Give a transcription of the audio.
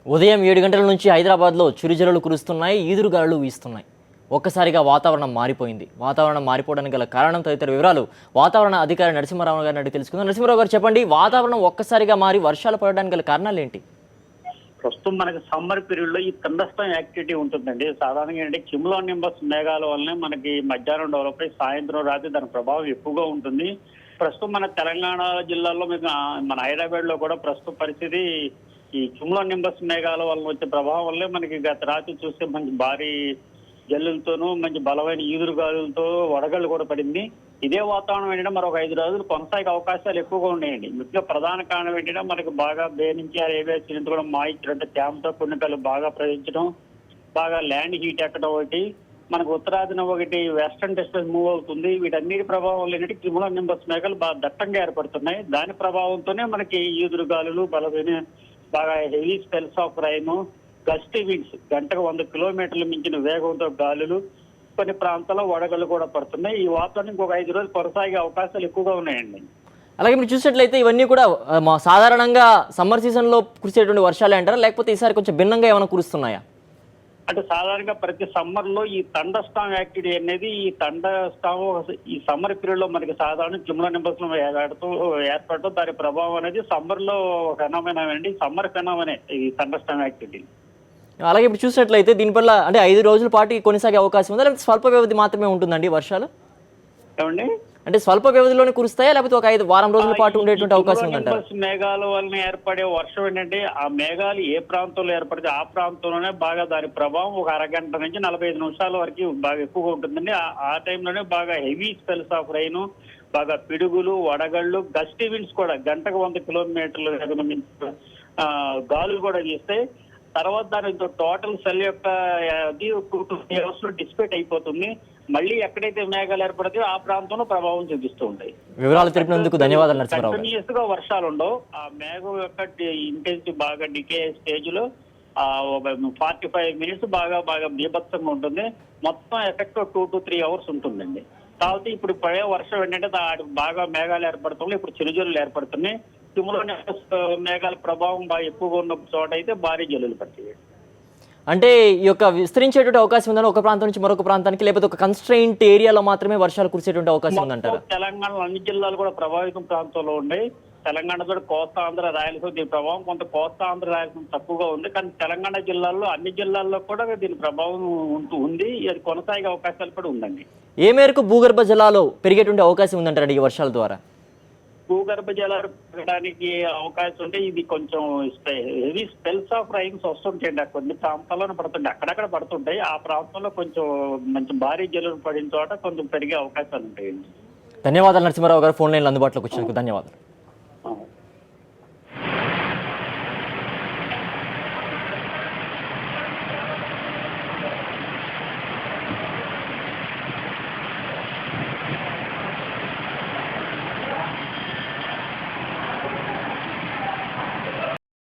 ఉదయం 7 గంటల నుంచి హైదరాబాద్లో చిరుజల్లులు కురుస్తున్నాయి, ఈదురుగాలులు వీస్తున్నాయి. ఒక్కసారిగా వాతావరణం మారిపోయింది. వాతావరణం మారిపోవడానికి గల కారణం తదితర వివరాలు వాతావరణ అధికారి నరసింహారావు గారిని అడిగి తెలుసుకుందాం. నరసింహారావు గారు చెప్పండి, వాతావరణం ఒక్కసారిగా మారి వర్షాలు పడడానికి గల కారణాలు ఏంటి? ప్రస్తుతం మనకి సమ్మర్ పీరియడ్ లో ఈ థండర్స్టార్మ్ యాక్టివిటీ ఉంటుందండి. సాధారణంగా ఏంటంటే క్యుములో నింబస్ మేఘాల వల్లనే మనకి మధ్యాహ్నం డెవలప్ అయ్యి సాయంత్రం రాత్రి దాని ప్రభావం ఎక్కువగా ఉంటుంది. ప్రస్తుతం మన తెలంగాణ జిల్లాలో మీకు మన హైదరాబాద్ లో కూడా ప్రస్తుత పరిస్థితి ఈ క్యుములో నింబస్ మేఘాల వల్ల వచ్చే ప్రభావం వల్లే మనకి గత రాత్రి చూస్తే మంచి భారీ జల్లులతోనూ మంచి బలమైన ఈదురుగాలులతో వడగళ్ళు కూడా పడింది. ఇదే వాతావరణం ఏంటంటే మరొక 5 రోజులు కొనసాగే అవకాశాలు ఎక్కువగా ఉన్నాయండి. ముఖ్యంగా ప్రధాన కారణం ఏంటంటే మనకి బాగా బే నుంచి ఏరియాస్ నుంచి కూడా మాయిశ్చర్ అంటే తేమతో కూడిన బాగా ప్రవహించడం, బాగా ల్యాండ్ హీట్ ఎక్కడం ఒకటి, మనకు ఉత్తరాదిన ఒకటి వెస్టర్న్ డిస్టెన్స్ మూవ్ అవుతుంది. వీటన్నిటి ప్రభావం వల్ల ఏంటంటే క్యుములో నింబస్ మేఘాలు బాగా దట్టంగా ఏర్పడుతున్నాయి. దాని ప్రభావంతోనే మనకి ఈదురుగాలులు, బలమైన బాగా heavy spells of rain, gusty winds గంటకు 100 కిలోమీటర్లు మించిన వేగంతో గాలులు, కొన్ని ప్రాంతాల్లో వడగళ్ళు కూడా పడుతున్నాయి. ఈ వాతావరణం ఇంకొక 5 రోజులు కొనసాగే అవకాశాలు ఎక్కువగా ఉన్నాయండి. అలాగే మీరు చూసినట్లయితే ఇవన్నీ కూడా సాధారణంగా సమ్మర్ సీజన్లో కురిసేటువంటి వర్షాలే అంటారా, లేకపోతే ఈసారి కొంచెం భిన్నంగా ఏమైనా కురుస్తున్నాయా? అంటే సాధారణంగా ప్రతి సమ్మర్ లో ఈ థండర్స్టార్మ్ యాక్టివిటీ అనేది ఈ సమ్మర్ పీరియడ్ లో మనకి సాధారణ క్యుములో నింబస్ ఏర్పడటం దాని ప్రభావం అనేది సమ్మర్ లో ఫెనామినా అండి. సమ్మర్ ఫెనామినే ఈ థండర్స్టార్మ్ యాక్టివిటీ. అలాగే ఇప్పుడు చూసినట్లయితే దీనివల్ల అంటే 5 రోజుల పాటు కొనసాగే అవకాశం ఉందా, లేకపోతే స్వల్ప వ్యవధి మాత్రమే ఉంటుందండి వర్షాలు? ఏమండి, అంటే స్వల్ప వ్యవధిలోనే కురుస్తాయా, లేకపోతే ఒక 5 వారం రోజుల పాటు ఉండేటువంటి అవకాశం ఉందంటారా? మేఘాల వలన ఏర్పడే వర్షం ఏంటంటే ఆ మేఘాలు ఏ ప్రాంతంలో ఏర్పడితే ఆ ప్రాంతంలోనే బాగా దాని ప్రభావం ఒక అరగంట నుంచి 45 నిమిషాల వరకు బాగా ఎక్కువగా ఉంటుందండి. ఆ టైంలోనే బాగా హెవీ స్పెల్స్ ఆఫ్ రైన్, బాగా పిడుగులు, వడగళ్ళు, గస్టీ విండ్స్ కూడా గంటకు 100 కిలోమీటర్లు గాలులు కూడా వీస్తాయి. తర్వాత దానితో టోటల్ సెల్ యొక్క 2-3 అవర్స్ లో డిస్పేట్ అయిపోతుంది. మళ్ళీ ఎక్కడైతే మేఘాలు ఏర్పడతాయో ఆ ప్రాంతంలో ప్రభావం చూపిస్తూ ఉంటాయి. వివరాలు తెలిపినందుకు ధన్యవాదాలు నరసింహారావు. కంటిన్యూస్ గా వర్షాలు ఉండవు. ఆ మేఘం యొక్క ఇంటెన్సిటీ బాగా డికే స్టేజ్ లో 45 మినిట్స్ బాగా బీభత్సంగా ఉంటుంది. మొత్తం ఎఫెక్ట్ 2 to 3 అవర్స్ ఉంటుందండి. కాబట్టి ఇప్పుడు పడే వర్షం ఏంటంటే బాగా మేఘాలు ఏర్పడుతున్నాయి, ఇప్పుడు చిరుజల్లులు ఏర్పడుతున్నాయి. క్యుములో నింబస్ మేఘాల ప్రభావం బాగా ఎక్కువగా ఉన్న చోట అయితే భారీ జల్లులు పడతాయి. అంటే ఈ యొక్క విస్తరించేటువంటి అవకాశం ఉందని ఒక ప్రాంతం నుంచి మరొక ప్రాంతానికి, లేకపోతే ఒక కన్స్ట్రెయింట్ ఏరియాలో మాత్రమే వర్షాలు కురిసేటువంటి అవకాశం ఉందంటారా? తెలంగాణలో అన్ని జిల్లాలు కూడా ప్రభావితం ప్రాంతంలో ఉన్నాయి. తెలంగాణ కూడా కోస్తా ఆంధ్ర, రాయలసీమ దీని ప్రభావం కొంత కోస్తా ఆంధ్ర, రాయలసీమ తక్కువగా ఉంది. కానీ తెలంగాణ జిల్లాల్లో అన్ని జిల్లాల్లో కూడా దీని ప్రభావం ఉంది. అది కొనసాగే అవకాశాలు కూడా ఉందండి. ఏ మేరకు భూగర్భ జలాలు పెరిగేటువంటి అవకాశం ఉందంటారండి ఈ వర్షాల ద్వారా? భూగర్భ జలాలు పెరగడానికి అవకాశం ఉంటే ఇది కొంచెం హెవీ స్పెల్స్ ఆఫ్ రైన్స్ వస్తుంటాయండి. కొన్ని ప్రాంతాల్లోనే పడుతుంటాయి, అక్కడక్కడ పడుతుంటాయి. ఆ ప్రాంతంలో కొంచెం మంచి భారీ జల్లులు పడిన చోట కొంచెం పెరిగే అవకాశాలు ఉంటాయండి. ధన్యవాదాలు నరసింహారావు గారు, ఫోన్ లైన్లో అందుబాటులోకి వచ్చినందుకు ధన్యవాదాలు.